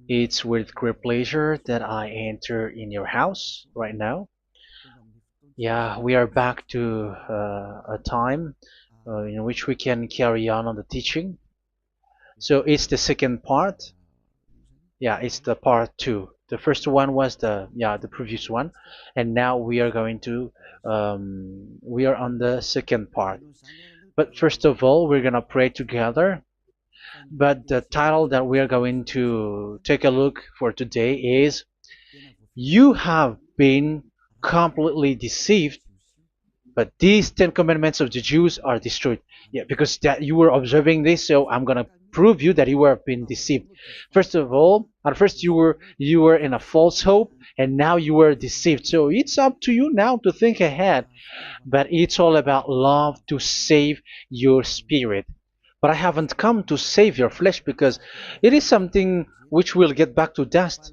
It's with great pleasure that I enter in your house right now. Yeah, we are back to a time in which we can carry on the teaching. So it's the second part. Yeah, it's the part two. The first one was the previous one, and now we are going to we are on the second part. But first of all, we're gonna pray together. But the title that we are going to take a look for today is "You have been completely deceived, but these Ten Commandments of the Jews are destroyed." Yeah, because that you were observing this, so I'm gonna prove you that you were been deceived. First of all, at first you were in a false hope, and now you were deceived. So it's up to you now to think ahead. But it's all about love to save your spirit. But I haven't come to save your flesh because it is something which will get back to dust.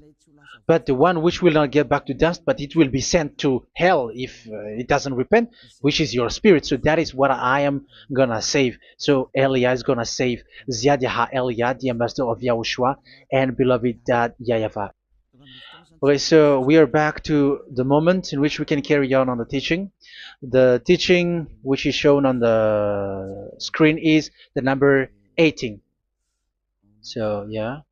But the one which will not get back to dust, but it will be sent to hell if it doesn't repent, which is your spirit. So that is what I am gonna save. So Elia is gonna save Ziadiha Elia, the ambassador of Yahushua, and beloved dad YAHVAH. Okay, so we are back to the moment in which we can carry on the teaching. The teaching which is shown on the screen is the number 18. So yeah,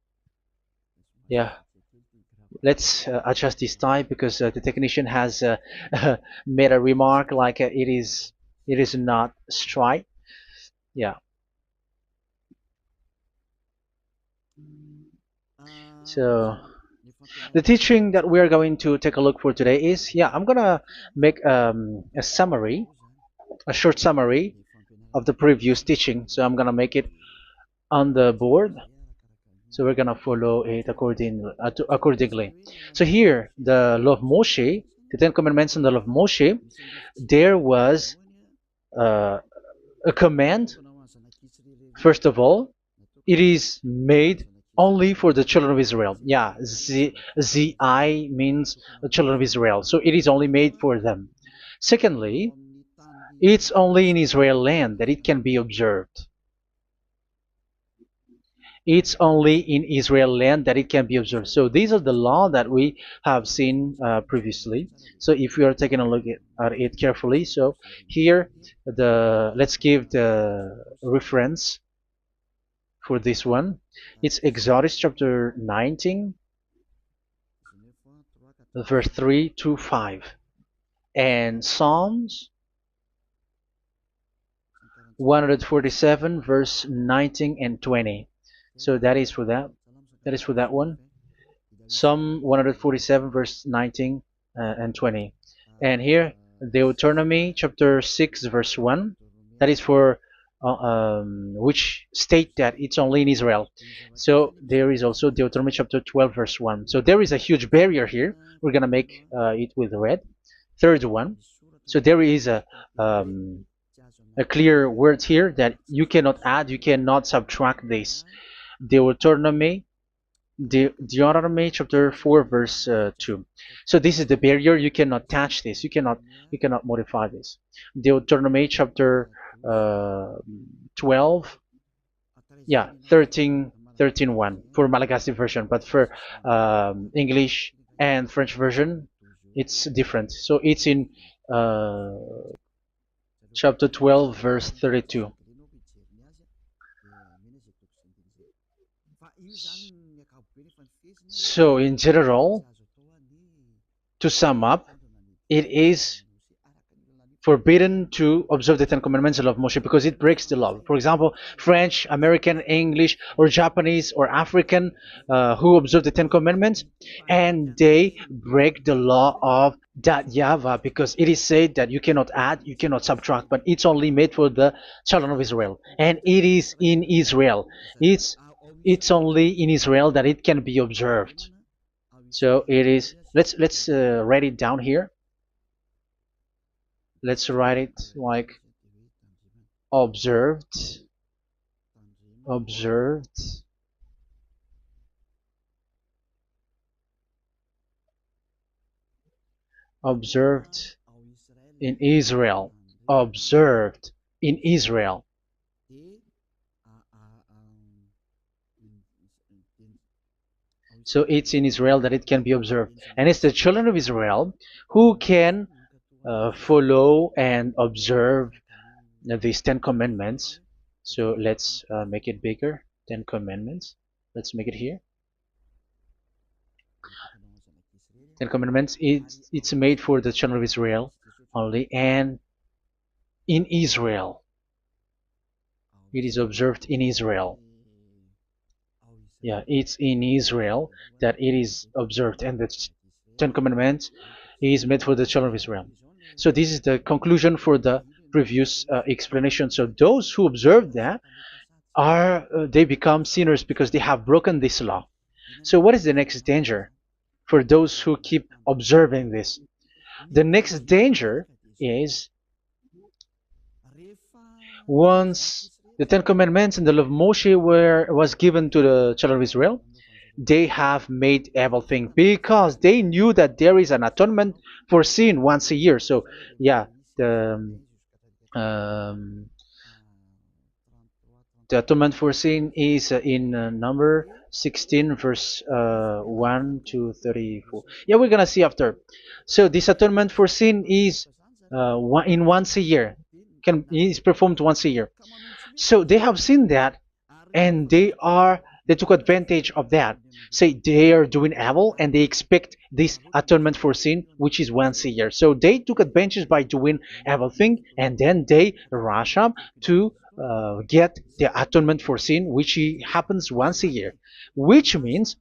let's adjust this time because the technician has made a remark like it is not straight. Yeah. So the teaching that we are going to take a look for today is, I'm gonna make a summary, a short summary of the previous teaching. So I'm gonna make it on the board. So we're gonna follow it accordingly. So here, the law of Moshe, the Ten Commandments and the law of Moshe, there was uh, a command. First of all, it is made only for the children of Israel. Yeah, Z-I means the children of Israel. So it is only made for them. Secondly, it's only in Israel land that it can be observed. It's only in Israel land that it can be observed. So these are the law that we have seen previously. So if we are taking a look at it carefully, so here let's give the reference for this one. It's Exodus chapter 19, verse 3 to 5, and Psalms 147, verse 19 and 20. So that is for that. That is for that one. Psalm 147, verse 19 and 20. And here, Deuteronomy chapter 6, verse 1. That is for which state that it's only in Israel. So there is also Deuteronomy chapter 12, verse 1. So there is a huge barrier here. We're going to make it with red. Third one. So there is a clear word here that you cannot add, you cannot subtract this. Deuteronomy chapter 4, verse 2. So this is the barrier. You cannot touch this. You cannot modify this. Deuteronomy chapter 12, 13, 1 for Malagasy version, but for English and French version, it's different. So it's in chapter 12, verse 32. So in general, to sum up, it is forbidden to observe the Ten Commandments of Moshe because it breaks the law. For example, French, American, English, or Japanese or African who observe the Ten Commandments and they break the law of that YAHVAH because it is said that you cannot add, you cannot subtract, but it's only made for the children of Israel, and it is in Israel. It's only in Israel that it can be observed. So it is. Let's write it down here. Let's write it like observed, observed, observed in Israel, observed in Israel. So it's in Israel that it can be observed. And it's the children of Israel who can follow and observe these 10 commandments. So let's make it bigger. 10 commandments. Let's make it here. 10 commandments. It's made for the children of Israel only, and in Israel. It is observed in Israel. Yeah, it's in Israel that it is observed, and the 10 commandments is made for the children of Israel. So this is the conclusion for the previous explanation. So those who observe that are they become sinners because they have broken this law. So what is the next danger for those who keep observing this? The next danger is once the Ten Commandments and the law of Moshe was given to the children of Israel, they have made everything because they knew that there is an atonement for sin once a year. So yeah, um, the atonement for sin is in number 16 verse 1 to 34. Yeah, we're gonna see after. So this atonement for sin is once a year, is performed once a year. So they have seen that, and they took advantage of that. Say they are doing evil and they expect this atonement for sin, which is once a year. So they took advantage by doing evil thing, and then they rush up to get the atonement for sin, which happens once a year, which means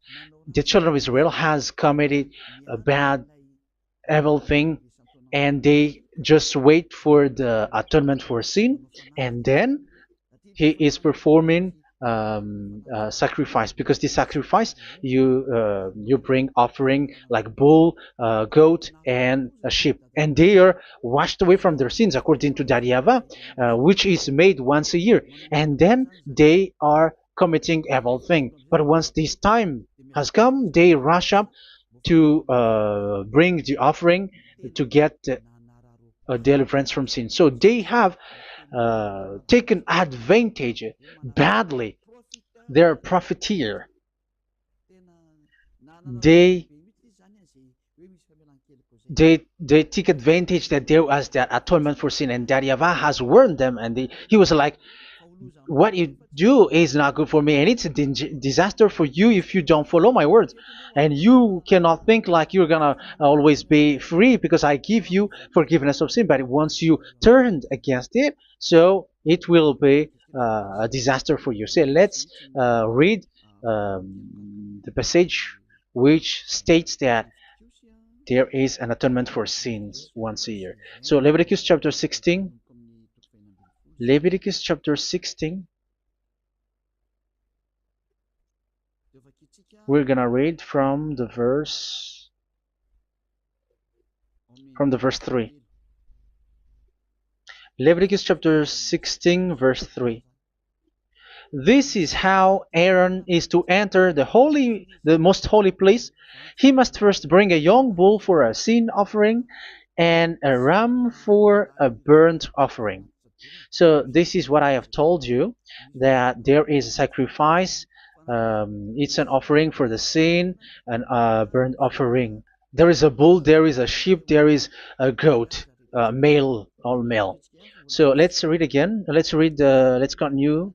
the children of Israel has committed a bad evil thing, and they just wait for the atonement for sin, and then he is performing sacrifice, because the sacrifice you bring offering like bull, goat, and a sheep, and they are washed away from their sins according to that YAHVAH, which is made once a year, and then they are committing evil thing. But once this time has come, they rush up to bring the offering to get deliverance from sin. So they have taken advantage badly. They're profiteer. They they take advantage that there was that atonement for sin, and that YAHVAH has warned them, and he was like, what you do is not good for me, and it's a disaster for you if you don't follow my words, and you cannot think like you're gonna always be free because I give you forgiveness of sin, but once you turned against it, so it will be a disaster for you. So let's read the passage which states that there is an atonement for sins once a year. So Leviticus chapter 16. Leviticus chapter 16. We're gonna read from the verse 3. Leviticus chapter 16 verse 3. This is how Aaron is to enter the most holy place. He must first bring a young bull for a sin offering and a ram for a burnt offering. So this is what I have told you, that there is a sacrifice. It's an offering for the sin, and a burnt offering. There is a bull, there is a sheep, there is a goat, male, all male. So let's read again. Let's continue.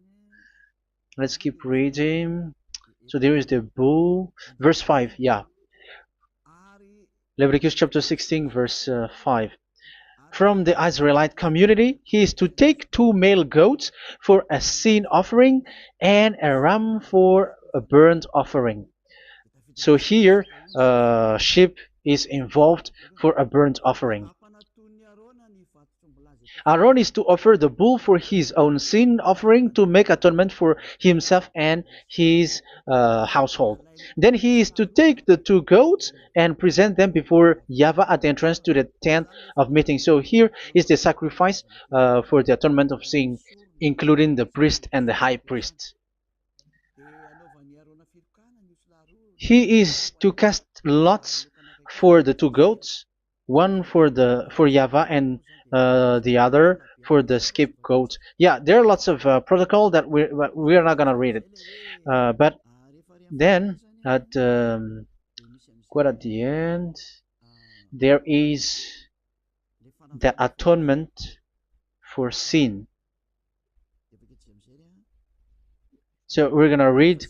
Let's keep reading. So there is the bull, verse 5. Yeah, Leviticus chapter 16 verse 5. From the Israelite community, he is to take 2 male goats for a sin offering and a ram for a burnt offering. So here, sheep is involved for a burnt offering. Aaron is to offer the bull for his own sin offering to make atonement for himself and his household. Then he is to take the 2 goats and present them before YAHVAH at the entrance to the tent of meeting. So here is the sacrifice for the atonement of sin, including the priest and the high priest. He is to cast lots for the 2 goats, one for YAHVAH and the other for the scapegoat. Yeah, there are lots of protocol that we are not gonna read it, but then at quite at the end, there is the atonement for sin. So we're gonna read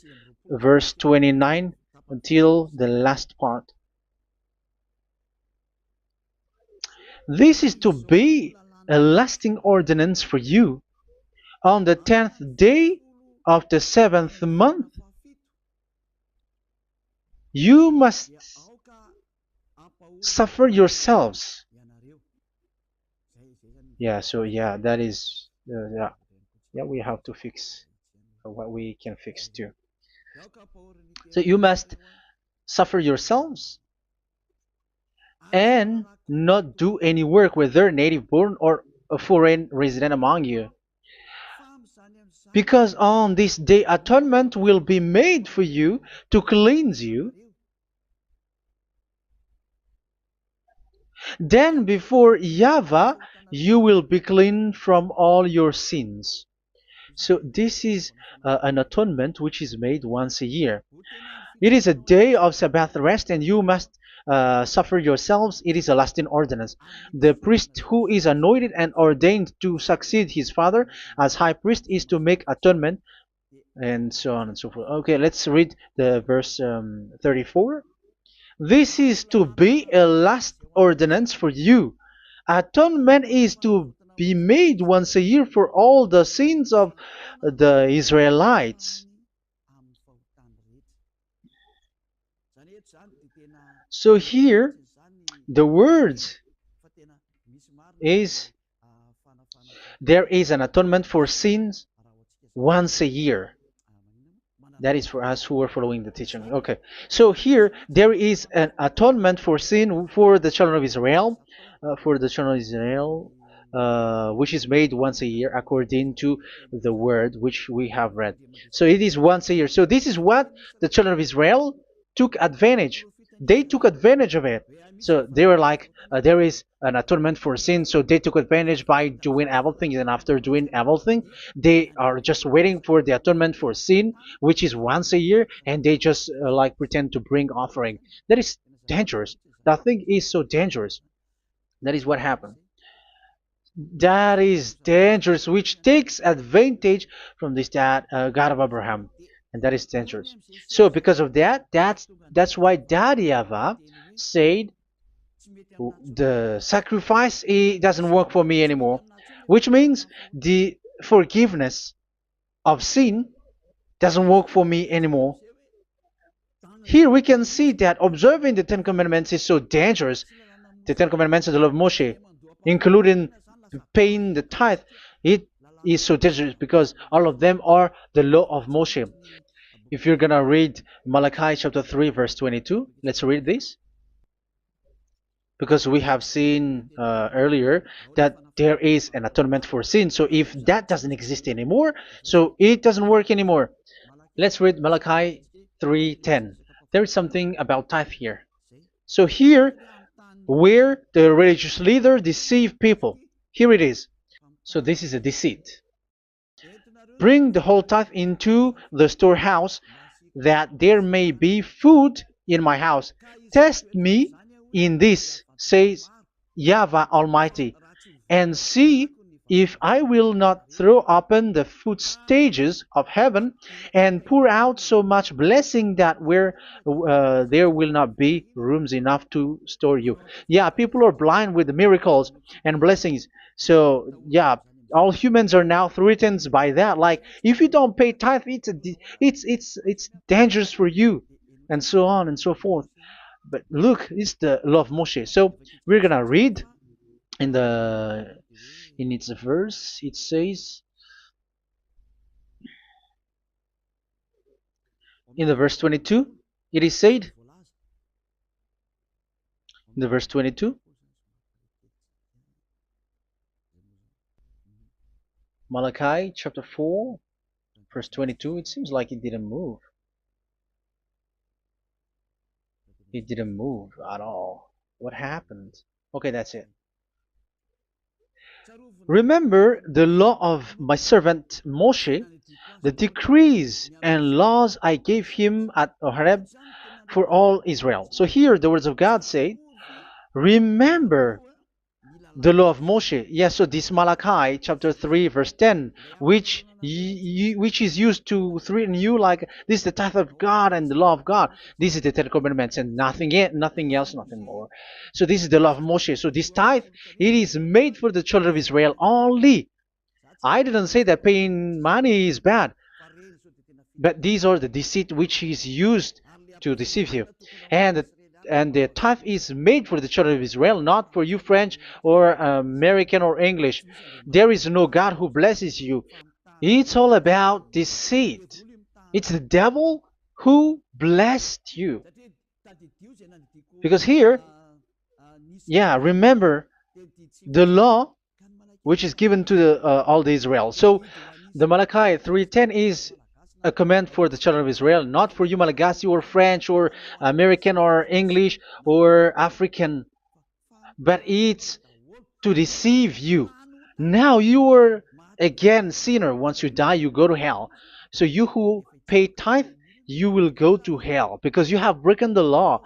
verse 29 until the last part. This is to be a lasting ordinance for you. On the 10th day of the 7th month, you must suffer yourselves. Yeah, so yeah, that is, yeah, we have to fix what we can fix too. So you must suffer yourselves and not do any work, whether native born or a foreign resident among you. Because on this day atonement will be made for you to cleanse you. Then before YAHVAH you will be clean from all your sins. So this is an atonement which is made once a year. It is a day of Sabbath rest, and you must suffer yourselves. It is a lasting ordinance. The priest who is anointed and ordained to succeed his father as high priest is to make atonement, and so on and so forth. Okay, let's read the verse 34. This is to be a last ordinance for you. Atonement is to be made once a year for all the sins of the Israelites. So here, the words is there is an atonement for sins once a year. That is for us who are following the teaching. Okay, so here there is an atonement for sin for the children of Israel, which is made once a year according to the word which we have read. So it is once a year. So this is what the children of Israel took advantage. They took advantage of it. So they were like, there is an atonement for sin, so they took advantage by doing everything, and after doing everything, they are just waiting for the atonement for sin, which is once a year, and they just like pretend to bring offering. That is dangerous. That thing is so dangerous. That is what happened. That is dangerous, which takes advantage from this God of Abraham, and that is dangerous. So because of that, that's why Daddy YAHVAH said the sacrifice, it doesn't work for me anymore, which means the forgiveness of sin doesn't work for me anymore. Here we can see that observing the Ten Commandments is so dangerous. The Ten Commandments of the law of Moshe, including paying the tithe, it is so dangerous because all of them are the law of Moshe. If you're gonna read Malachi chapter 3 verse 22, let's read this. Because we have seen earlier that there is an atonement for sin. So if that doesn't exist anymore, so it doesn't work anymore. Let's read Malachi 3:10. There is something about tithe here. So here, where the religious leader deceived people, here it is. So this is a deceit. Bring the whole tithe into the storehouse, that there may be food in my house. Test me in this, says YAHVAH Almighty, and see if I will not throw open the food stages of heaven and pour out so much blessing that where there will not be rooms enough to store you. Yeah, people are blind with the miracles and blessings. So yeah, all humans are now threatened by that. Like if you don't pay tithe, it's dangerous for you, and so on and so forth. But look, it's the law of Moshe. So we're gonna read in its verse. It says in the verse 22. It is said in the verse 22. Malachi chapter 4 verse 22. It seems like it didn't move. It didn't move at all. What happened? Okay, that's it. Remember the law of my servant Moshe, the decrees and laws I gave him at Horeb for all Israel. So here the words of God say, remember the law of Moshe. Yes, so this Malachi chapter 3 verse 10, which is used to threaten you like this is the tithe of God and the law of God. This is the Ten Commandments and nothing yet, nothing else, nothing more. So this is the law of Moshe. So this tithe, it is made for the children of Israel only. I didn't say that paying money is bad, but these are the deceit which is used to deceive you. And the tithe is made for the children of Israel, not for you French or American or English. There is no God who blesses you. It's all about deceit. It's the devil who blessed you. Because here, yeah, remember the law which is given to all the Israel. So the Malachi 3:10 is a command for the children of Israel, not for you Malagasy or French or American or English or African, but it's to deceive you. Now you are again sinner. Once you die, you go to hell. So you who pay tithe, you will go to hell because you have broken the law.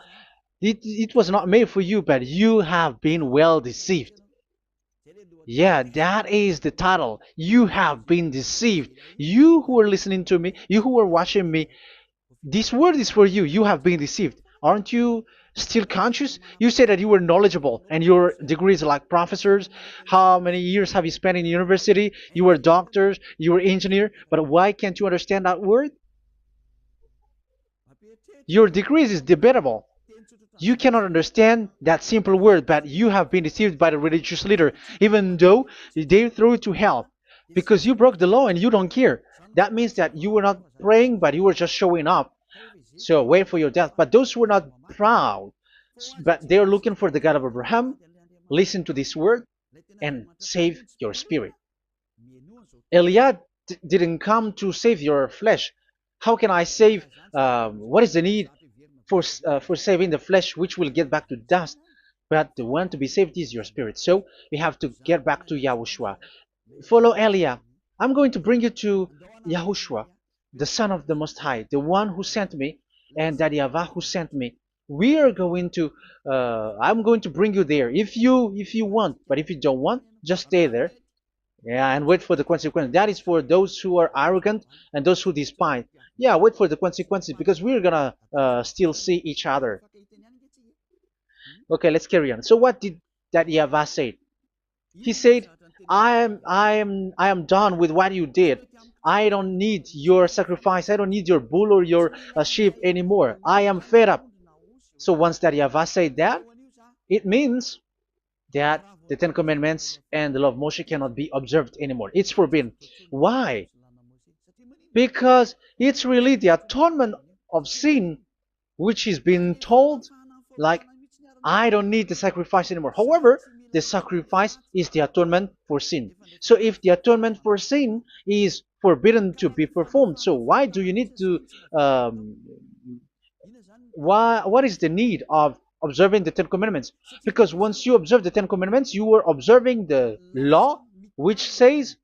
It was not made for you, but you have been well deceived. Yeah, that is the title. You have been deceived. You who are listening to me, you who are watching me, this word is for you. You have been deceived. Aren't you still conscious? You said that you were knowledgeable and your degrees are like professors. How many years have you spent in university? You were doctors, you were engineer, but why can't you understand that word? Your degrees is debatable. You cannot understand that simple word, but you have been deceived by the religious leader, even though they threw you to hell because you broke the law and you don't care. That means that you were not praying, but you were just showing up. So wait for your death. But those who are not proud, but they are looking for the God of Abraham, listen to this word and save your spirit. Eliad didn't come to save your flesh. How can I save? What is the need for saving the flesh, which will get back to dust? But the one to be saved is your spirit. So we have to get back to YAHOSHUAH. Follow Elia. I'm going to bring you to YAHOSHUAH, the Son of the Most High, the one who sent me, and that YAHVAH who sent me. We are going to. I'm going to bring you there if you want, but if you don't want, just stay there. Yeah, and wait for the consequences. That is for those who are arrogant and those who despise. Yeah, wait for the consequences because we're gonna still see each other. Okay, let's carry on. So what did that YAHVAH say? He said, I am done with what you did. I don't need your sacrifice. I don't need your bull or your sheep anymore. I am fed up. So once that YAHVAH said that, it means that the Ten Commandments and the law of Moshe cannot be observed anymore. It's forbidden. Why? Because it's really the atonement of sin which is being told, like, I don't need the sacrifice anymore. However, the sacrifice is the atonement for sin. So if the atonement for sin is forbidden to be performed, so why do you need to what is the need of observing the Ten Commandments? Because once you observe the Ten Commandments, you are observing the law which says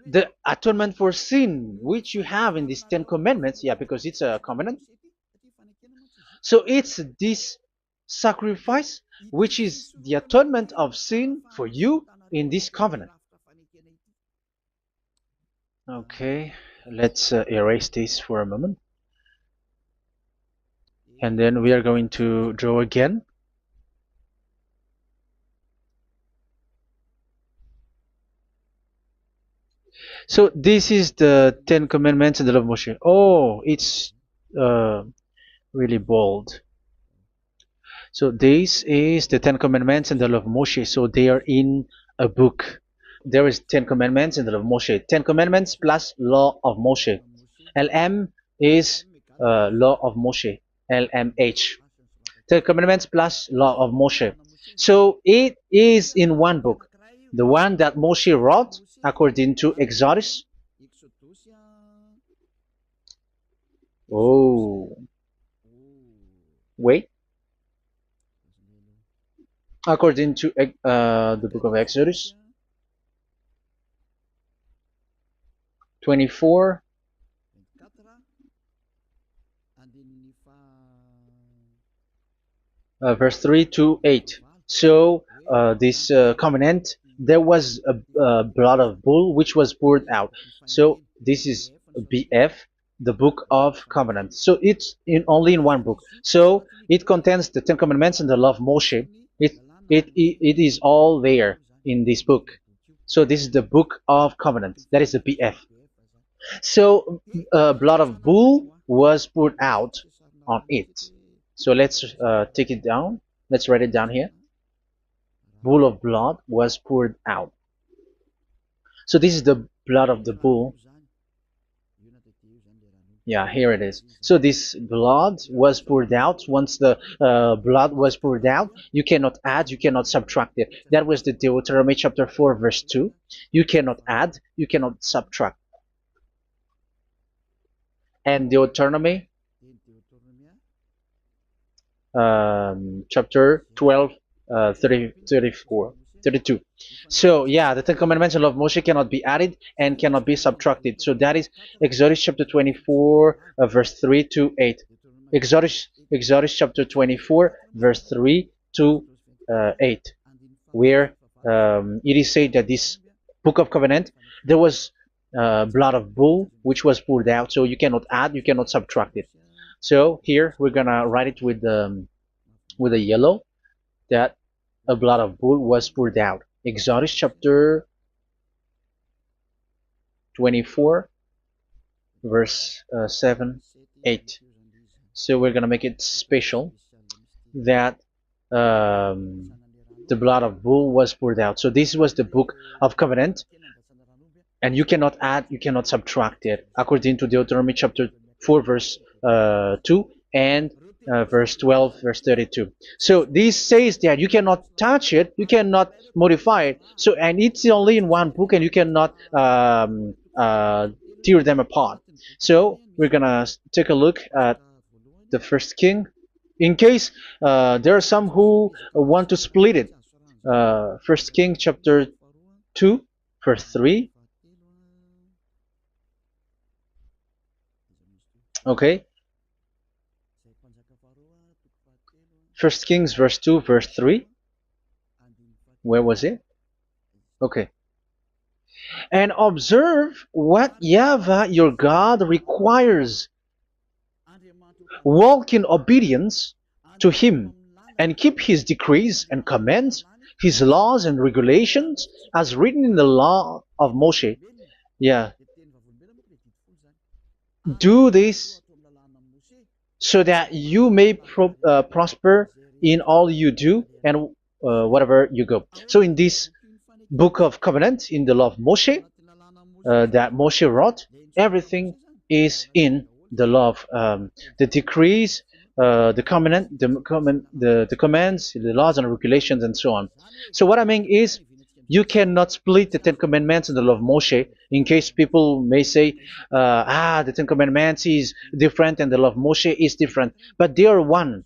the atonement for sin which you have in these Ten Commandments. Yeah, because it's a covenant. So it's this sacrifice which is the atonement of sin for you in this covenant. Okay, let's erase this for a moment. And then we are going to draw again. So this is the Ten Commandments and the law of Moshe. Oh, it's really bold. So this is the Ten Commandments and the law of Moshe. So they are in a book. There is Ten Commandments and the law of Moshe. Ten Commandments plus law of Moshe. LM is law of Moshe. LMH. Ten Commandments plus law of Moshe. So it is in one book. The one that Moshe wrote according to Exodus. Oh, wait. According to the book of Exodus 24, verse 3 to 8. So this covenant, there was a blood of bull which was poured out. So this is BF, the book of covenant. So it's only in one book. So it contains the Ten Commandments and the law of Moshe. It is all there in this book. So this is the book of covenant. That is the BF. So blood of bull was poured out on it. So let's take it down. Let's write it down here. Bull of blood was poured out. So this is the blood of the bull. Yeah, here it is. So this blood was poured out. Once the blood was poured out, you cannot add, you cannot subtract it. That was the Deuteronomy chapter 4, verse 2. You cannot add, you cannot subtract. And Deuteronomy chapter 12, 32. So yeah, the Ten Commandments and law of Moshe cannot be added and cannot be subtracted. So that is Exodus chapter 24, verse 3 to 8. Exodus chapter 24, verse 3 to 8, where it is said that this book of covenant, there was blood of bull which was poured out. So you cannot add, you cannot subtract it. So here we're gonna write it with a yellow, that a blood of bull was poured out. Exodus chapter 24, verse 7, 8. So we're gonna make it special that the blood of bull was poured out. So this was the book of covenant, and you cannot add, you cannot subtract it, according to Deuteronomy chapter 4, verse 2 and verse 12, verse 32. So this says that you cannot touch it, you cannot modify it. So, and it's only in one book, and you cannot tear them apart. So we're gonna take a look at the first king, in case there are some who want to split it. First King chapter 2, verse 3. Okay. First Kings verse 2, verse 3. Where was it? Okay. And observe what YAHVAH your God requires. Walk in obedience to him, and keep his decrees and commands, his laws and regulations, as written in the law of Moshe. Yeah. Do this so that you may prosper in all you do and whatever you go. So in this book of covenant, in the law of Moshe, that Moshe wrote, everything is in the law of the decrees, the covenant, the commands, the laws and regulations, and so on. So what I mean is, you cannot split the Ten Commandments and the law of Moshe. In case people may say, the Ten Commandments is different and the law of Moshe is different, but they are one.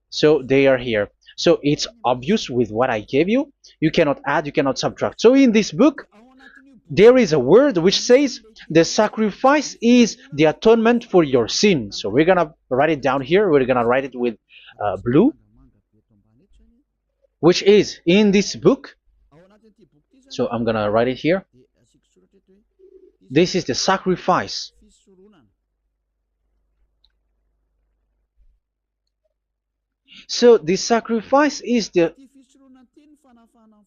So they are here. So it's obvious with what I gave you. You cannot add, you cannot subtract. So in this book, there is a word which says the sacrifice is the atonement for your sin. So we're gonna write it down here. We're gonna write it with blue, which is in this book. So I'm gonna write it here. This is the sacrifice. So the sacrifice is the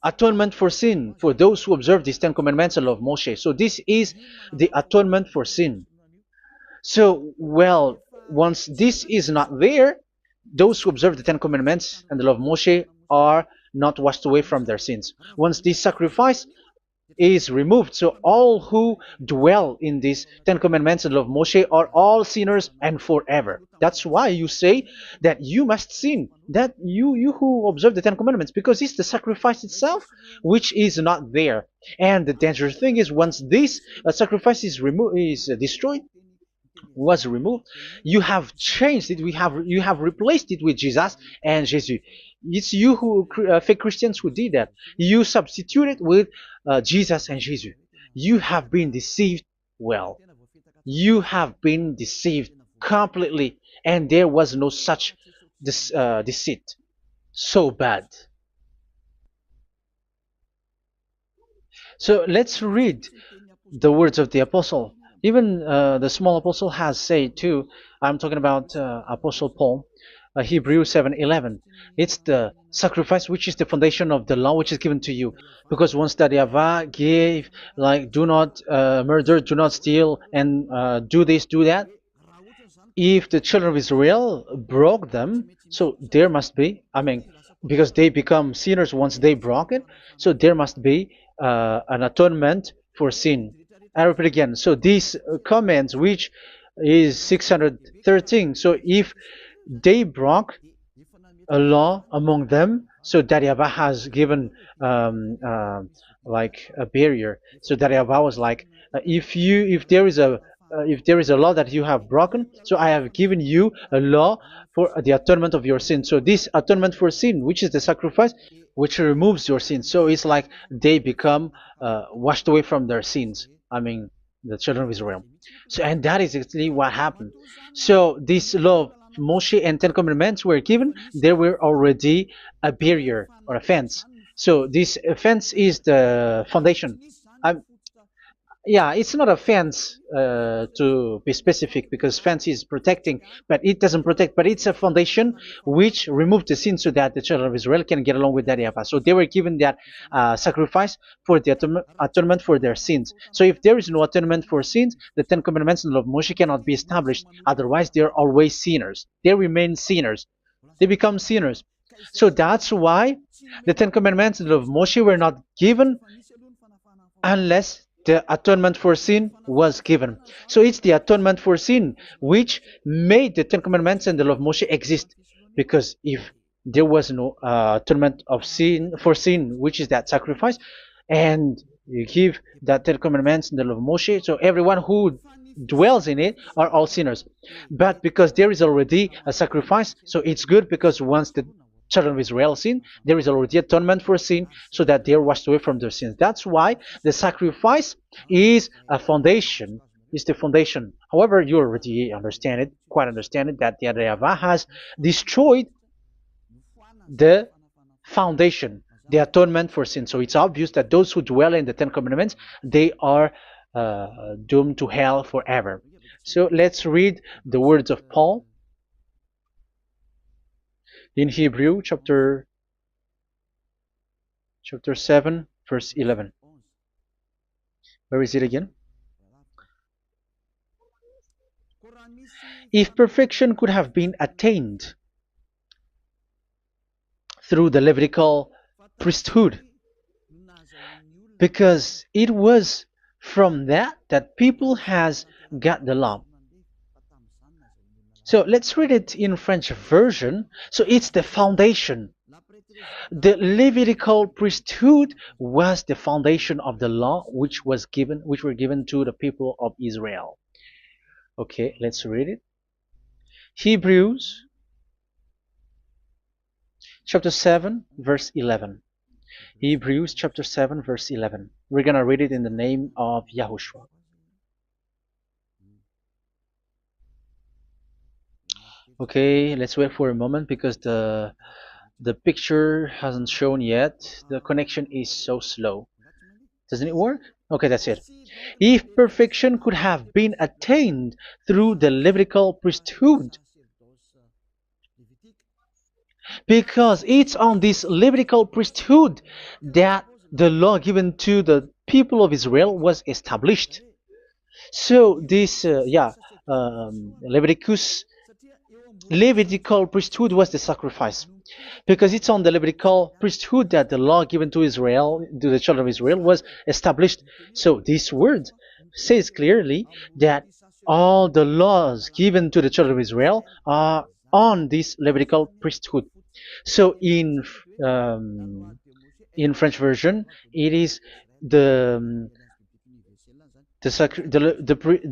atonement for sin for those who observe these Ten Commandments and law of Moshe. So this is the atonement for sin. So, well, once this is not there, those who observe the Ten Commandments and the law of Moshe are not washed away from their sins. Once this sacrifice is removed, so all who dwell in these Ten Commandments and law of Moshe are all sinners and forever. That's why you say that you must sin, that you who observe the Ten Commandments, because it's the sacrifice itself which is not there. And the dangerous thing is, once this sacrifice is destroyed, was removed, you have changed it. You have replaced it with Jesus and Jesus. It's you who fake Christians who did that. You substitute it with Jesus and Jesus. You have been deceived well. You have been deceived completely, and there was no such deceit. So bad. So let's read the words of the apostle. Even the small apostle has said too. I'm talking about Apostle Paul, Hebrews 7:11. It's the sacrifice which is the foundation of the law which is given to you. Because once that YAHVAH gave, like, do not murder, do not steal, and do this, do that, if the children of Israel broke them, so there must be, I mean, because they become sinners once they broke it, so there must be an atonement for sin. I repeat again. So these comments, which is 613, so if they broke a law among them, so that YAHVAH has given like a barrier. So that YAHVAH was like, if there is a law that you have broken, so I have given you a law for the atonement of your sin. So this atonement for sin, which is the sacrifice, which removes your sin. So it's like they become washed away from their sins. I mean, the children of Israel. So, and that is actually what happened. So this law of Moshe and Ten Commandments were given. There were already a barrier or a fence. So this fence is the foundation. I'm, yeah, it's not a fence to be specific, because fence is protecting, but it doesn't protect. But it's a foundation which removed the sin so that the children of Israel can get along with that YAHVAH. So they were given that sacrifice for the atonement for their sins. So if there is no atonement for sins, the Ten Commandments and the law of Moshe cannot be established. Otherwise, they're always sinners. They remain sinners. They become sinners. So that's why the Ten Commandments and the law of Moshe were not given unless the atonement for sin was given. So it's the atonement for sin which made the Ten Commandments and the law of Moshe exist. Because if there was no atonement of sin for sin, which is that sacrifice, and you give that Ten Commandments and the law of Moshe, so everyone who dwells in it are all sinners. But because there is already a sacrifice, so it's good, because once the children of Israel sin, there is already atonement for sin, so that they are washed away from their sins. That's why the sacrifice is a foundation, is the foundation. However, you already understand it, quite understand it, that the YAHVAH has destroyed the foundation, the atonement for sin. So it's obvious that those who dwell in the Ten Commandments, they are doomed to hell forever. So let's read the words of Paul in Hebrew chapter 7 verse 11. Where is it again? If perfection could have been attained through the Levitical priesthood, because it was from that people has got the law. So let's read it in French version. So it's the foundation. The Levitical priesthood was the foundation of the law which were given to the people of Israel. Okay, let's read it. Hebrews chapter 7 verse 11. Hebrews chapter 7 verse 11. We're gonna read it in the name of YAHOSHUAH. Okay, let's wait for a moment, because the picture hasn't shown yet. The connection is so slow. Doesn't it work? Okay, that's it. If perfection could have been attained through the Levitical priesthood, because it's on this Levitical priesthood that the law given to the people of Israel was established. So this, Levitical priesthood was the sacrifice, because it's on the Levitical priesthood that the law given to Israel, to the children of Israel, was established. So this word says clearly that all the laws given to the children of Israel are on this Levitical priesthood. So in French version, it is the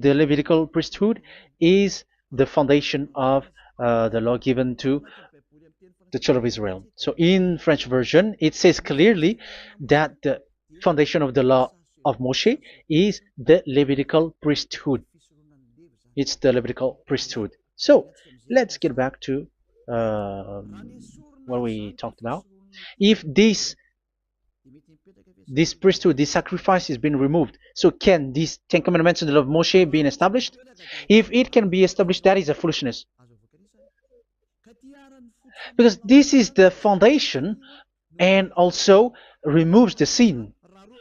Levitical priesthood is the foundation of the law given to the children of Israel. So in French version, it says clearly that the foundation of the law of Moshe is the Levitical priesthood. It's the Levitical priesthood. So let's get back to what we talked about. If this priesthood, this sacrifice is being removed, so can these Ten Commandments and the law of Moshe be established? If it can be established, that is a foolishness. Because this is the foundation and also removes the sin.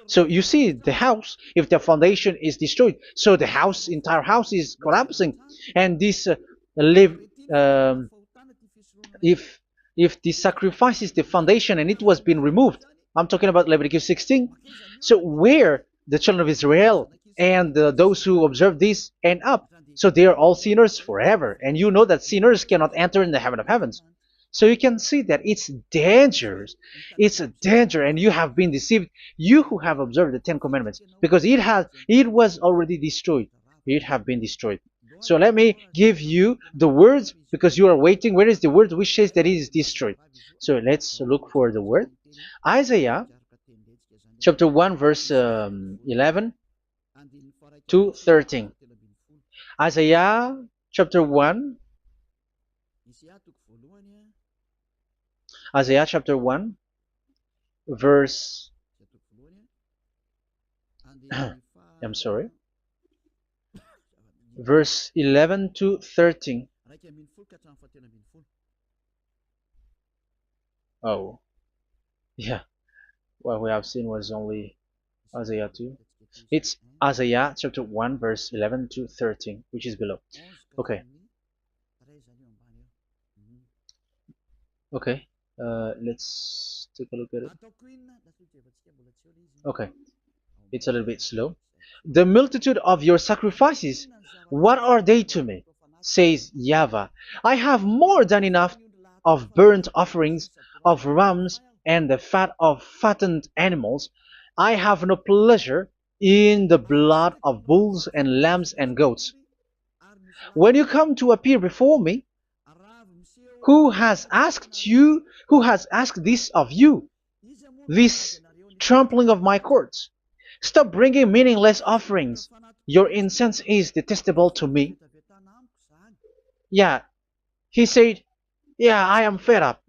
So you see the house, if the foundation is destroyed, so the house, entire house is collapsing. And this live, um, if the sacrifice is the foundation and it was being removed, I'm talking about Leviticus 16. So where the children of Israel and those who observe this end up, so they are all sinners forever. And you know that sinners cannot enter in the heaven of heavens. So you can see that it's dangerous. It's a danger, and you have been deceived. You who have observed the Ten Commandments, because it was already destroyed. It have been destroyed. So let me give you the words, because you are waiting. Where is the word which says that it is destroyed? So let's look for the word. Isaiah chapter 1 verse 11 to 13. Isaiah chapter 1. Isaiah chapter 1 verse I'm sorry, verse 11 to 13. Oh, yeah, what we have seen was only Isaiah 2. It's Isaiah chapter 1 verse 11 to 13, which is below. Okay. Okay. Let's take a look at it. Okay. It's a little bit slow. The multitude of your sacrifices, what are they to me? Says YAHVAH. I have more than enough of burnt offerings, of rams, and the fat of fattened animals. I have no pleasure in the blood of bulls and lambs and goats. When you come to appear before me, who has asked this of you, this trampling of my courts? Stop bringing meaningless offerings. Your incense is detestable to me. Yeah, he said, yeah, I am fed up.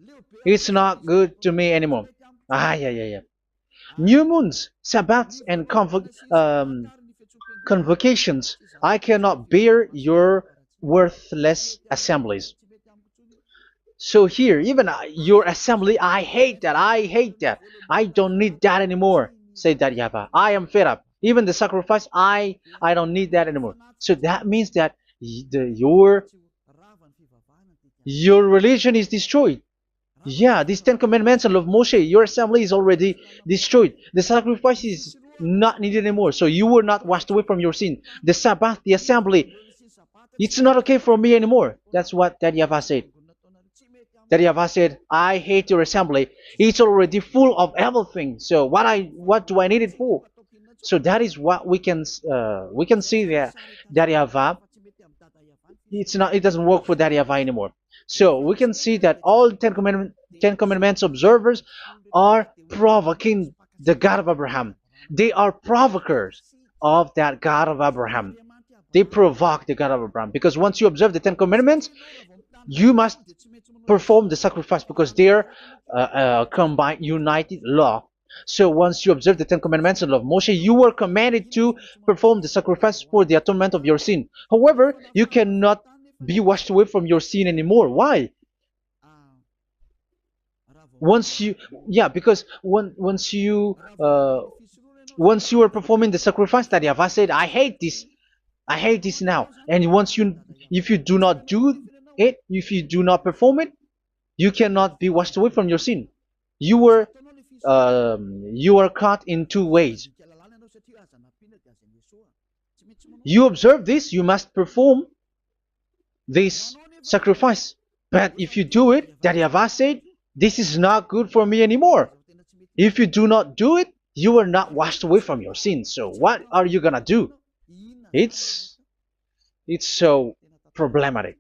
It's not good to me anymore. Yeah. New moons, Sabbaths, and convocations. I cannot bear your worthless assemblies. So here, even your assembly, I hate that. I hate that. I don't need that anymore. Say that, YAHVAH. I am fed up. Even the sacrifice, I don't need that anymore. So that means that your religion is destroyed. Yeah, these Ten Commandments and of Moshe, your assembly is already destroyed. The sacrifice is not needed anymore. So you were not washed away from your sin. The Sabbath, the assembly, it's not okay for me anymore. That's what that YAHVAH said. That YAHVAH said, I hate your assembly. It's already full of everything. So what do I need it for? So that is what we can see there. That YAHVAH, it doesn't work for that YAHVAH anymore. So we can see that all Ten Commandments observers are provoking the God of Abraham. They are provokers of that God of Abraham. They provoke the God of Abraham, because once you observe the Ten Commandments, you must perform the sacrifice, because they're combined, united law. So once you observe the Ten Commandments and love Moshe, you were commanded to perform the sacrifice for the atonement of your sin. However, you cannot be washed away from your sin anymore. Why? Because once you are performing the sacrifice that YAHVAH said, I hate this now. And if you do not do it, if you do not perform it, you cannot be washed away from your sin. You are caught in two ways. You observe this, you must perform this sacrifice. But if you do it, that YAHVAH said, this is not good for me anymore. If you do not do it, you are not washed away from your sins. So what are you gonna do? It's so problematic.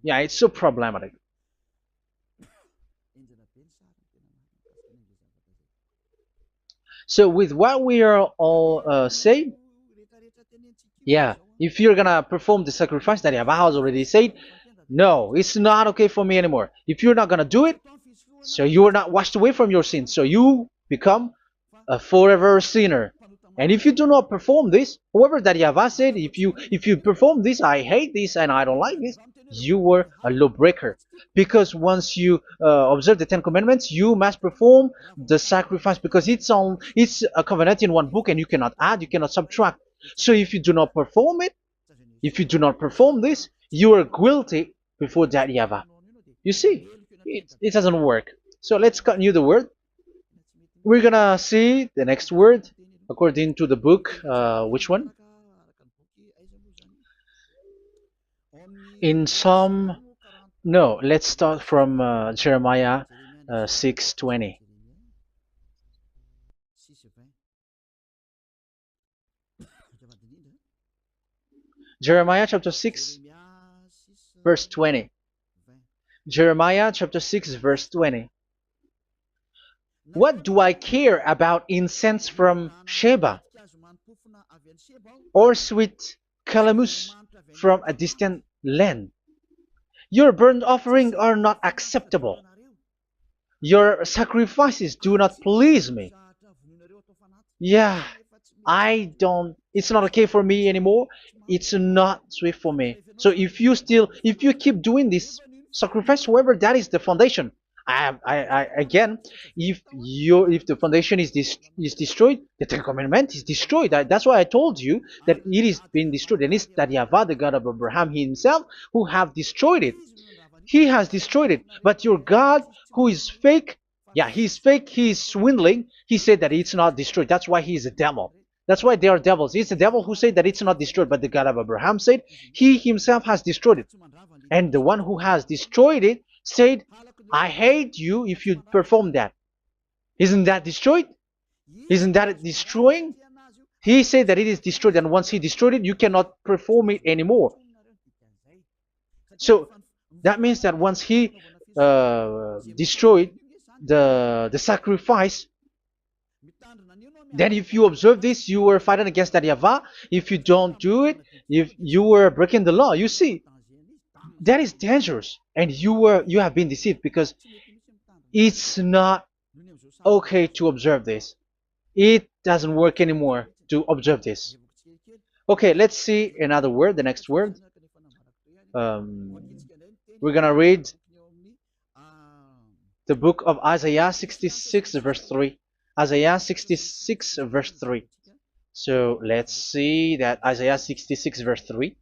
Yeah, it's so problematic. So with what we are all saying, yeah, if you're gonna perform the sacrifice that Yahweh has already said, no, it's not okay for me anymore. If you're not gonna do it, so you are not washed away from your sins. So you become a forever sinner. And if you do not perform this, whoever that Yahweh said, if you perform this, I hate this and I don't like this, you were a lawbreaker. Because once you observe the Ten Commandments, you must perform the sacrifice because it's a covenant in one book and you cannot add, you cannot subtract. So if you do not perform it, if you do not perform this, you are guilty before that Yahweh. You see, it doesn't work. So let's continue the word. We're gonna see the next word according to the book. Which one? In Psalm. No, let's start from Jeremiah 6:20. Jeremiah chapter 6, verse 20. Jeremiah chapter 6, verse 20. What do I care about incense from Sheba or sweet calamus from a distant land? Your burnt offerings are not acceptable. Your sacrifices do not please me. Yeah, it's not okay for me anymore. It's not sweet for me. So if you keep doing this sacrifice, however, that is the foundation. Again, if the foundation is destroyed, the Ten Commandment is destroyed. That's why I told you that it is being destroyed, and it's that Yahweh, the God of Abraham himself, who have destroyed it. He has destroyed it. But your God, who is fake, yeah, he's fake, he's swindling. He said that it's not destroyed. That's why he is a devil. That's why they are devils. It's the devil who said that it's not destroyed, but the God of Abraham said he himself has destroyed it. And the one who has destroyed it said, I hate you if you perform that. Isn't that destroyed? Isn't that destroying? He said that it is destroyed, and once he destroyed it, you cannot perform it anymore. So that means that once he destroyed the sacrifice, then if you observe this, you were fighting against that Yahweh. If you don't do it, if you were breaking the law, you see, that is dangerous, and you have been deceived because it's not okay to observe this. It doesn't work anymore to observe this. Okay, let's see another word, the next word. We're gonna read the book of Isaiah 66 verse 3. Isaiah 66 verse 3. So let's see that Isaiah 66 verse 3.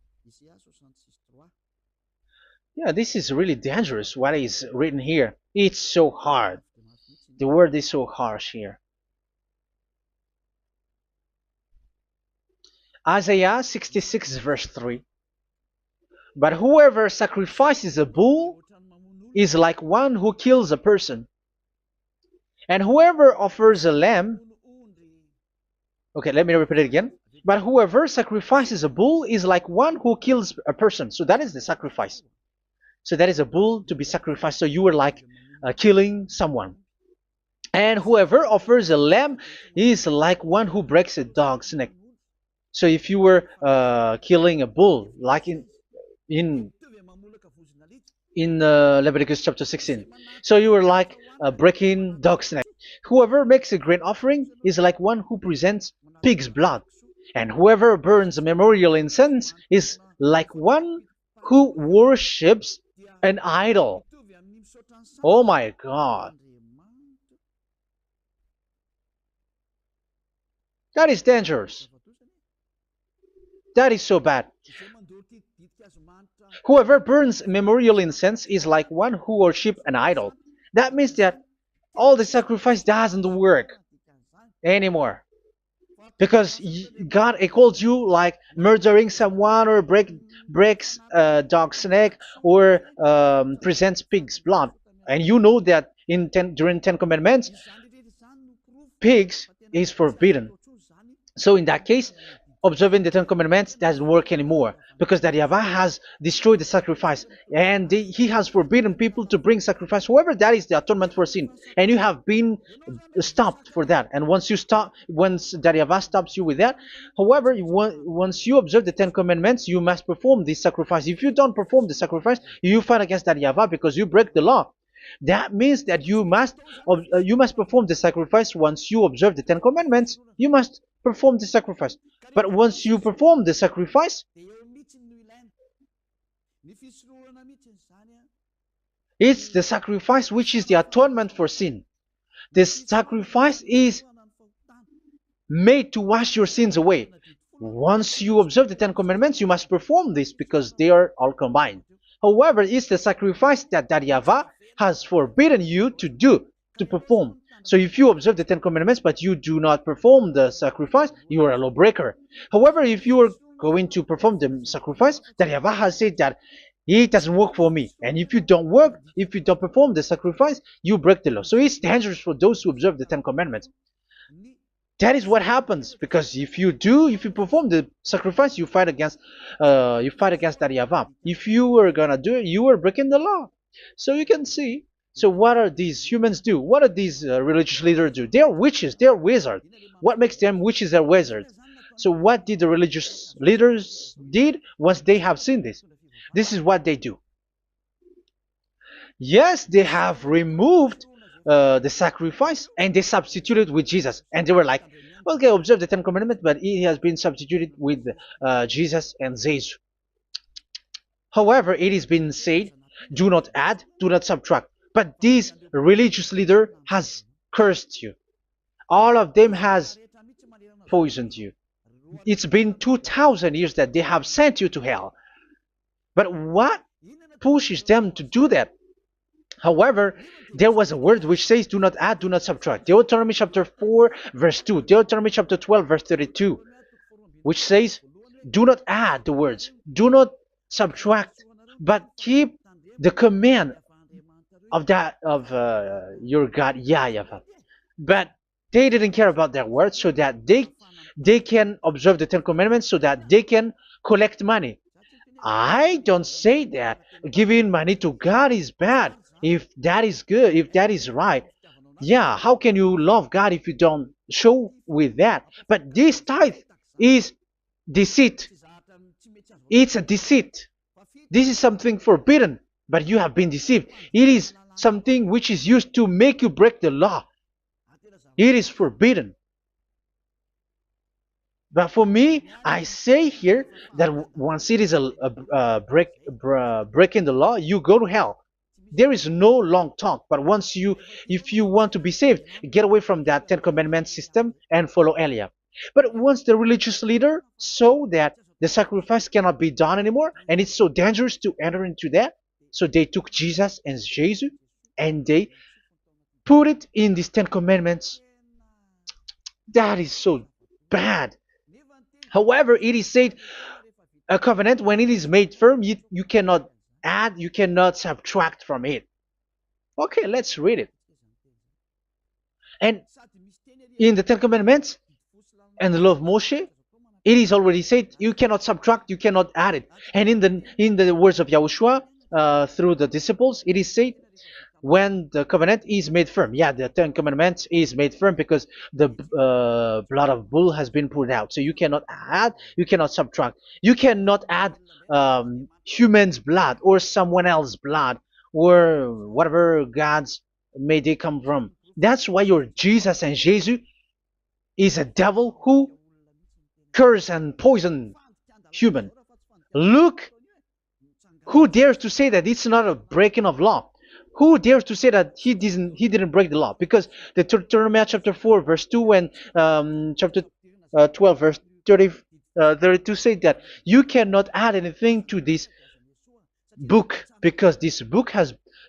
Yeah, this is really dangerous what is written here. It's so hard. The word is so harsh here. Isaiah 66 verse 3. But whoever sacrifices a bull is like one who kills a person. And whoever offers a lamb... Okay, let me repeat it again. But whoever sacrifices a bull is like one who kills a person. So that is the sacrifice. So that is a bull to be sacrificed. So you were like killing someone. And whoever offers a lamb is like one who breaks a dog's neck. So if you were killing a bull, like in Leviticus chapter 16, so you were like breaking dog's neck. Whoever makes a grain offering is like one who presents pig's blood. And whoever burns a memorial incense is like one who worships an idol. Oh my God. That is dangerous. That is so bad. Whoever burns memorial incense is like one who worships an idol. That means that all the sacrifice doesn't work anymore. Because God calls you like murdering someone or breaks a dog's neck or presents pig's blood. And you know that during Ten Commandments, pigs is forbidden. So in that case, observing the Ten Commandments doesn't work anymore because that Yahweh has destroyed the sacrifice and he has forbidden people to bring sacrifice. However, that is the atonement for sin, and you have been stopped for that. And once that Yahweh stops you with that, however, once you observe the Ten Commandments, you must perform this sacrifice. If you don't perform the sacrifice, you fight against that Yahweh because you break the law. That means that you must perform the sacrifice. Once you observe the Ten Commandments, you must perform the sacrifice. But once you perform the sacrifice, it's the sacrifice which is the atonement for sin. This sacrifice is made to wash your sins away. Once you observe the Ten Commandments, you must perform this because they are all combined. However, it's the sacrifice that Yahweh has forbidden you to do, to perform. So if you observe the Ten Commandments but you do not perform the sacrifice, you are a lawbreaker. However, if you are going to perform the sacrifice, that Yahweh has said that it doesn't work for me. And if you don't perform the sacrifice, you break the law. So it's dangerous for those who observe the Ten Commandments. That is what happens, because if you perform the sacrifice, you fight against that Yahweh. If you are gonna do it, you are breaking the law. So you can see. So what are these humans do? What are these religious leaders do? They are witches. They are wizards. What makes them witches and wizards? So what did the religious leaders did once they have seen this? This is what they do. Yes, they have removed the sacrifice and they substituted with Jesus. And they were like, okay, observe the Ten Commandments, but it has been substituted with Jesus and Jesus. However, it has been said, do not add, do not subtract. But this religious leader has cursed you. All of them has poisoned you. It's been 2,000 years that they have sent you to hell. But what pushes them to do that? However, there was a word which says, do not add, do not subtract. Deuteronomy chapter 4, verse 2. Deuteronomy chapter 12, verse 32. Which says, do not add the words. Do not subtract. But keep the command of your God, YAHVAH. But they didn't care about their words, so that they can observe the Ten Commandments, so that they can collect money. I don't say that giving money to God is bad. If that is good, if that is right, yeah, how can you love God if you don't show with that? But this tithe is deceit. It's a deceit. This is something forbidden, but you have been deceived. It is something which is used to make you break the law. It is forbidden. But for me, I say here that once it is breaking the law, you go to hell. There is no long talk. But if you want to be saved, get away from that Ten Commandments system and follow Eliah. But once the religious leader saw that the sacrifice cannot be done anymore, and it's so dangerous to enter into that, so they took Jesus and Jesus and they put it in these Ten Commandments. That is so bad. However, it is said a covenant, when it is made firm, you cannot add, you cannot subtract from it. Okay, let's read it. And in the Ten Commandments and the law of Moshe, it is already said you cannot subtract, you cannot add it. And in the words of YAHOSHUAH through the disciples, it is said when the covenant is made firm. Yeah, the Ten Commandments is made firm because the blood of bull has been poured out. So you cannot add, you cannot subtract. You cannot add human's blood or someone else's blood or whatever gods may they come from. That's why your Jesus and Jesus is a devil who curse and poison human. Look, who dares to say that it's not a breaking of law? Who dares to say that he didn't break the law? Because the Deuteronomy chapter 4 verse 2 and chapter 12 verse 32 say that you cannot add anything to this book, because this book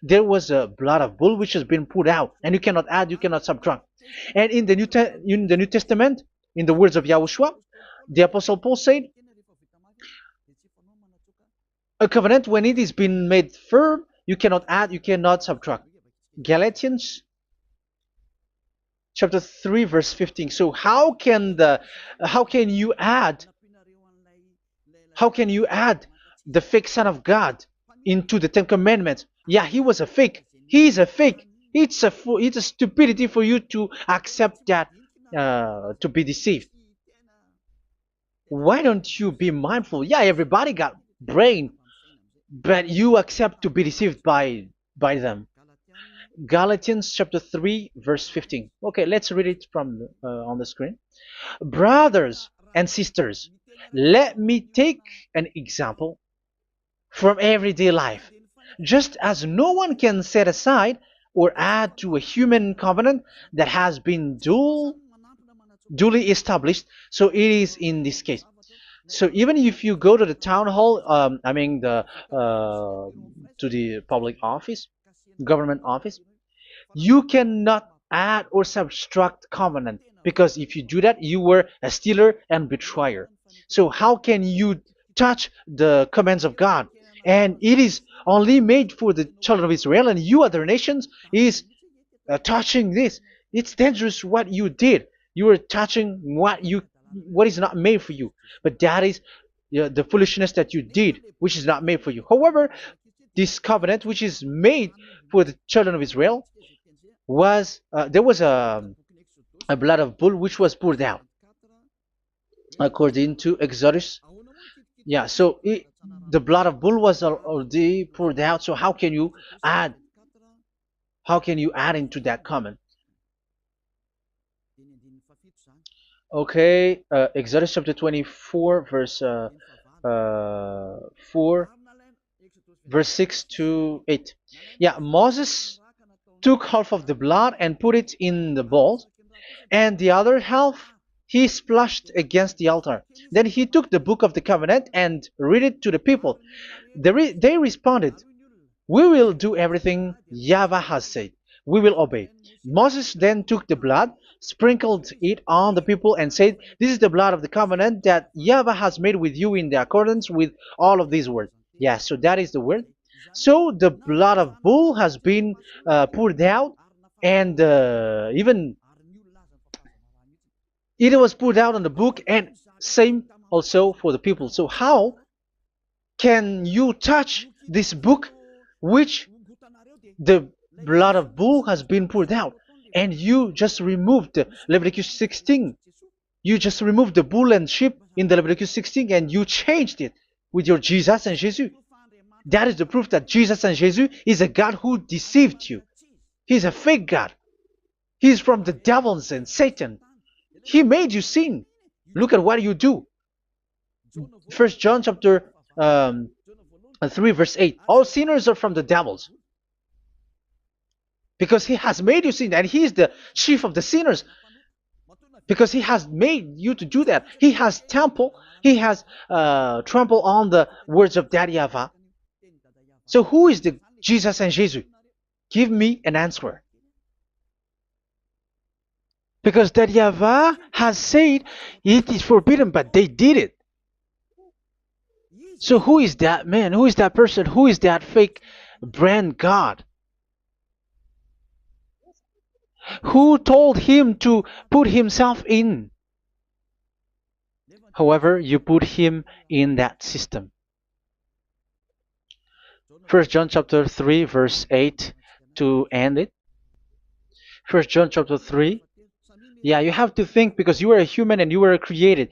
there was a blood of bull which has been poured out, and you cannot add, you cannot subtract. And in the New Testament, in the words of YAHOSHUAH, the Apostle Paul said, a covenant, when it is been made firm, you cannot add, you cannot subtract. Galatians chapter 3 verse 15. So how can you add How can you add the fake Son of God into the Ten Commandments? Yeah, he was a fake. He is a fake. It's a stupidity for you to accept that, to be deceived. Why don't you be mindful? Yeah, everybody got brain, but you accept to be deceived by them. Galatians chapter 3 verse 15. Okay, let's read it from on the screen. Brothers and sisters, let me take an example from everyday life. Just as no one can set aside or add to a human covenant that has been duly established, so it is in this case. So even if you go to the town hall, I mean to the public office, government office, you cannot add or subtract covenant, because if you do that, you were a stealer and betrayer. So how can you touch the commands of God? And it is only made for the children of Israel, and you other nations is touching this. It's dangerous what you did. You are touching what is not made for you. But that is the foolishness that you did, which is not made for you. However, this covenant, which is made for the children of Israel, was there was a blood of bull which was poured out according to Exodus. Yeah, so the blood of bull was already poured out. So add how can you add into that comment? Okay, Exodus chapter 24, verse 4, verse 6 to 8. Yeah, Moses took half of the blood and put it in the bowl, and the other half he splashed against the altar. Then he took the book of the covenant and read it to the people. They responded, "We will do everything YAHVAH has said. We will obey." Moses then took the blood, sprinkled it on the people, and said, "This is the blood of the covenant that YAHVAH has made with you in the accordance with all of these words." Yeah, so that is the word. So the blood of bull has been poured out, and even it was poured out on the book, and same also for the people. So how can you touch this book which the blood of bull has been poured out, and you just removed Leviticus 16? You just removed the bull and sheep in the Leviticus 16, and you changed it with your Jesus and Jesus. That is the proof that Jesus and Jesus is a God who deceived you. He's a fake God. He's from the devils and Satan. He made you sin. Look at what you do. First John chapter 3 verse 8. All sinners are from the devils, because he has made you sin, and he is the chief of the sinners, because he has made you to do that. He has trampled on the words of Daddy YAHVAH. So who is the Jesus and Jesus? Give me an answer. Because Daddy YAHVAH has said it is forbidden, but they did it. So who is that man? Who is that person? Who is that fake brand God? Who told him to put himself in? However, you put him in that system. First John chapter 3 verse 8 to end it. First John chapter 3. Yeah, you have to think, because you are a human and you were created.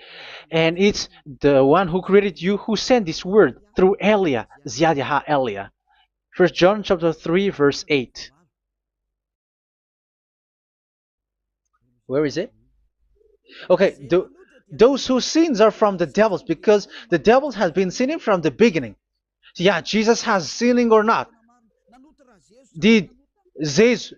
And it's the one who created you who sent this word through Elia, Ziyadah Elia. First John chapter 3 verse 8. Where is it? Okay, those whose sins are from the devils, because the devils has been sinning from the beginning. Yeah, Jesus has sinning or not? Did Jesus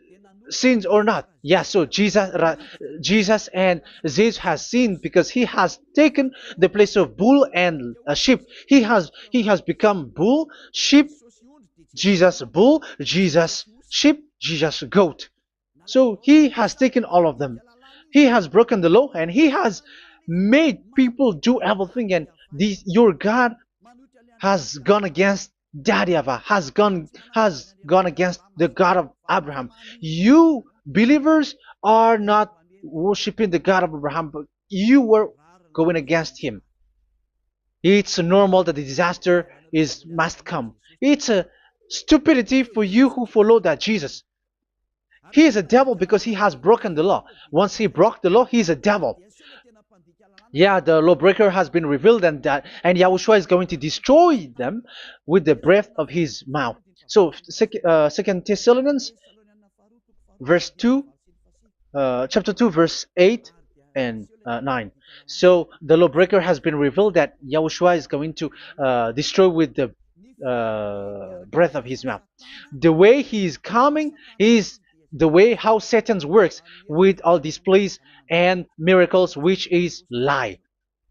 sins or not? Yeah, so Jesus and Jesus has sinned, because he has taken the place of bull and a sheep. He has become bull, sheep, Jesus bull, Jesus sheep, Jesus goat. So he has taken all of them. He has broken the law, and he has made people do everything. And your God has gone against Daddy YAHVAH, has gone against the God of Abraham. You believers are not worshiping the God of Abraham, but you were going against him. It's normal that the disaster is must come. It's a stupidity for you who follow that Jesus. He is a devil because he has broken the law. Once he broke the law, he is a devil. Yeah, the lawbreaker has been revealed, and Yahushua is going to destroy them with the breath of his mouth. So, Second Thessalonians, verse 2, chapter 2, verse 8 and 9. So the lawbreaker has been revealed that Yahushua is going to destroy with the breath of his mouth. The way he is coming is the way how Satan works with all displays and miracles, which is lie.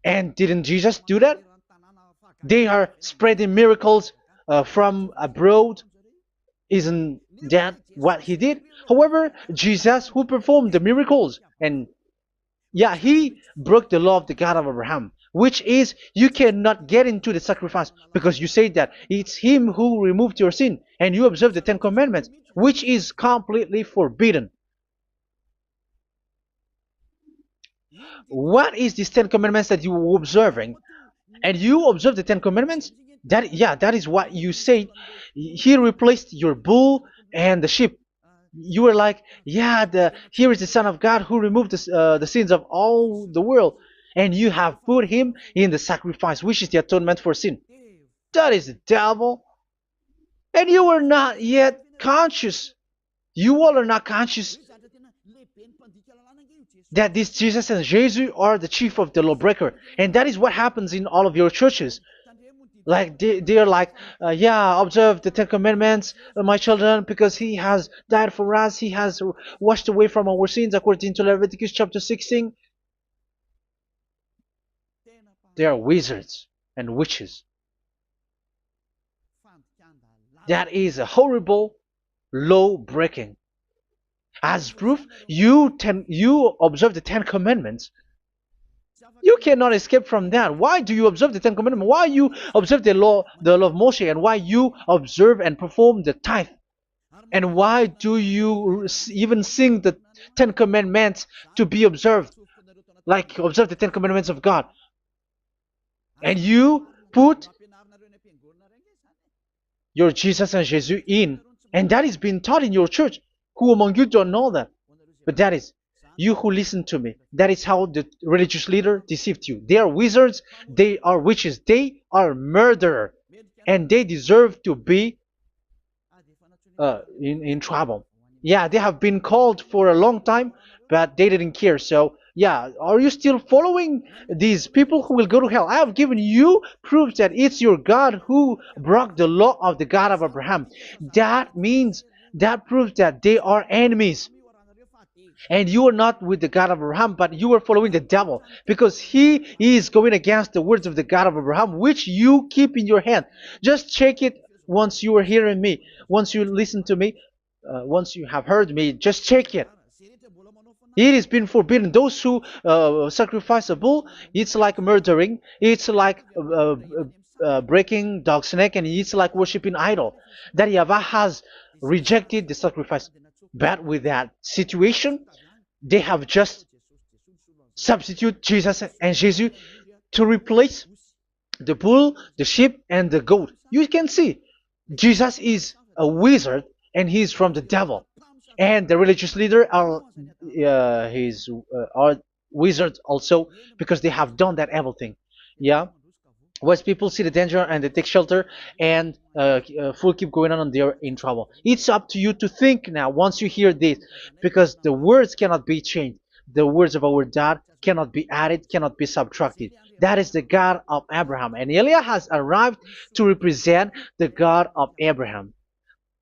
And didn't Jesus do that? They are spreading miracles from abroad. Isn't that what he did? However, Jesus, who performed the miracles, and yeah, he broke the law of the God of Abraham, which is you cannot get into the sacrifice because you say that it's him who removed your sin, and you observe the Ten Commandments, which is completely forbidden. What is these Ten Commandments that you were observing? And you observe the Ten Commandments? That is what you said. He replaced your bull and the sheep. You were like, yeah, here is the Son of God who removed the sins of all the world, and you have put him in the sacrifice, which is the atonement for sin. That is the devil. And you are not yet conscious. You all are not conscious that this Jesus and Jesus are the chief of the lawbreaker. And that is what happens in all of your churches. Like they are like, yeah, observe the Ten Commandments, my children, because he has died for us. He has washed away from our sins according to Leviticus chapter 16. They are wizards and witches. That is a horrible law breaking. As proof, you observe the Ten Commandments. You cannot escape from that. Why do you observe the Ten Commandments? Why you observe the law of Moshe, and why you observe and perform the tithe? And why do you even sing the Ten Commandments to be observed? Like observe the Ten Commandments of God. And you put your Jesus and Jesus in. And that is being taught in your church. Who among you don't know that? But that is you who listen to me. That is how the religious leader deceived you. They are wizards. They are witches. They are murderers. And they deserve to be in trouble. Yeah, they have been called for a long time, but they didn't care. So, yeah, are you still following these people who will go to hell? I have given you proof that it's your God who broke the law of the God of Abraham. That means, that proves that they are enemies. And you are not with the God of Abraham, but you are following the devil, because he is going against the words of the God of Abraham, which you keep in your hand. Just check it once you are hearing me, once you listen to me, once you have heard me, just check it. It has been forbidden. Those who sacrifice a bull, it's like murdering, it's like breaking dog's neck, and it's like worshiping idol. That YAHVAH has rejected the sacrifice. But with that situation, they have just substitute Jesus and Jesus to replace the bull, the sheep, and the goat. You can see Jesus is a wizard, and he's from the devil. And the religious leader are wizards also, because they have done that evil thing. Yeah. Once people see the danger and they take shelter, and full keep going on, and they're in trouble. It's up to you to think now once you hear this, because the words cannot be changed. The words of our God cannot be added, cannot be subtracted. That is the God of Abraham, and Eliah has arrived to represent the God of Abraham.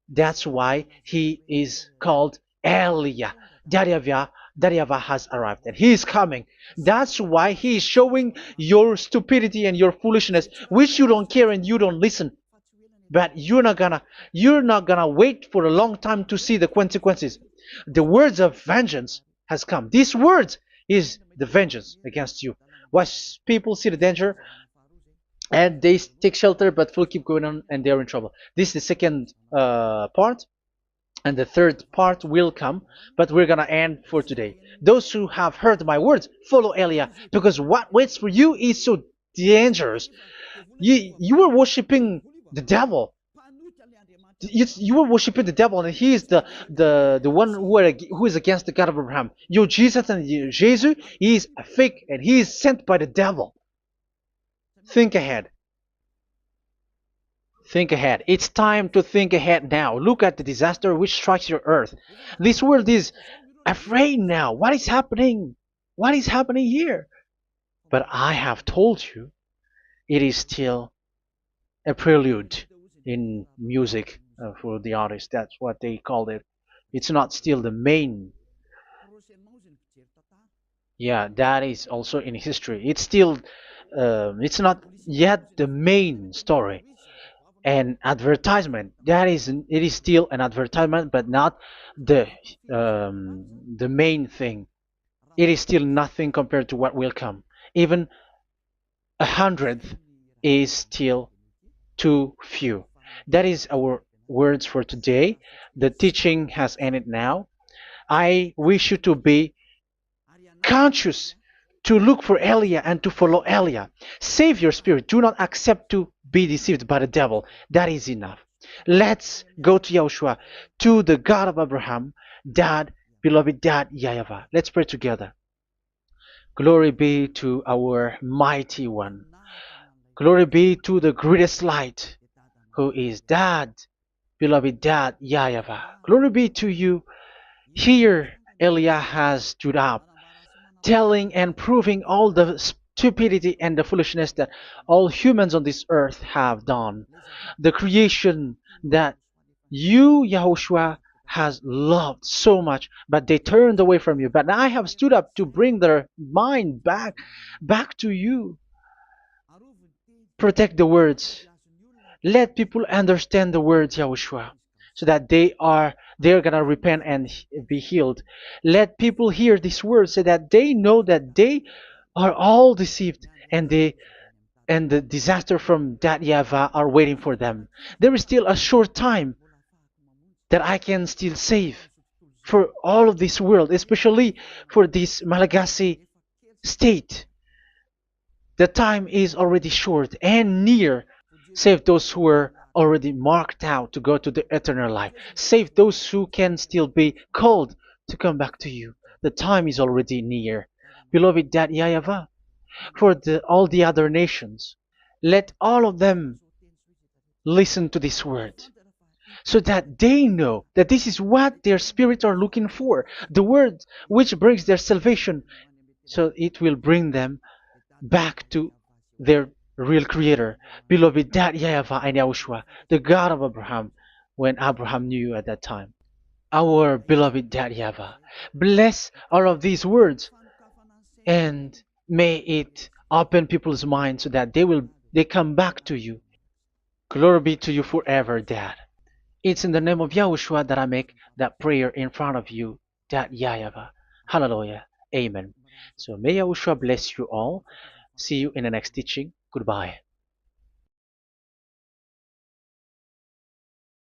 That's why he is called Eliah. YAHVAH has arrived, and he is coming. That's why he is showing your stupidity and your foolishness, which you don't care and you don't listen. But you're not gonna wait for a long time to see the consequences. The words of vengeance has come. These words is the vengeance against you. Once people see the danger and they take shelter, but will keep going on, and they're in trouble. This is the second part. And the third part will come, but we're gonna end for today. Those who have heard my words, follow Eliah, because what waits for you is so dangerous. You were worshiping the devil. You were worshiping the devil, and he is the one who is against the God of Abraham. Your Jesus and your Jesus, he is a fake, and he is sent by the devil. Think ahead. Think ahead. It's time to think ahead now. Look at the disaster which strikes your earth. This world is afraid now. What is happening? What is happening here? But I have told you, it is still a prelude in music for the artist. That's what they called it. It's not still the main. Yeah, that is also in history. It's still, it's not yet the main story. And advertisement, that is, it is still an advertisement, but not the the main thing. It is still nothing compared to what will come. Even a hundredth is still too few. That is our words for today. The teaching has ended now. I wish you to be conscious, to look for Elia and to follow Elia. Save your spirit. Do not accept to be deceived by the devil. That is enough. Let's go to Yahushua, to the God of Abraham, Dad, beloved Dad, YAHVAH. Let's pray together. Glory be to our mighty one. Glory be to the greatest light, who is Dad, beloved Dad, YAHVAH. Glory be to you. Here, Elia has stood up, telling and proving all the stupidity and the foolishness that all humans on this earth have done. The creation that you, Yahushua, has loved so much, but they turned away from you. But now I have stood up to bring their mind back to you. Protect the words. Let people understand the words, Yahushua, so that they're gonna repent and be healed. Let people hear these words so that they know that they are all deceived, and the disaster from that YAHVAH are waiting for them. There is still a short time that I can still save for all of this world, especially for this Malagasy state. The time is already short and near. Save those who are already marked out to go to the eternal life. Save those who can still be called to come back to you. The time is already near. Beloved Dad YAHVAH, for all the other nations, let all of them listen to this word, so that they know that this is what their spirits are looking for, the word which brings their salvation, so it will bring them back to their real creator, beloved Dad YAHVAH and Yahushua, the God of Abraham, when Abraham knew you at that time. Our beloved Dad YAHVAH, bless all of these words, and may it open people's minds so that they come back to you. Glory be to you forever, Dad. It's in the name of Yahushua that I make that prayer in front of you, Dad YAHVAH. Hallelujah. Amen. So may Yahushua bless you all. See you in the next teaching. Goodbye.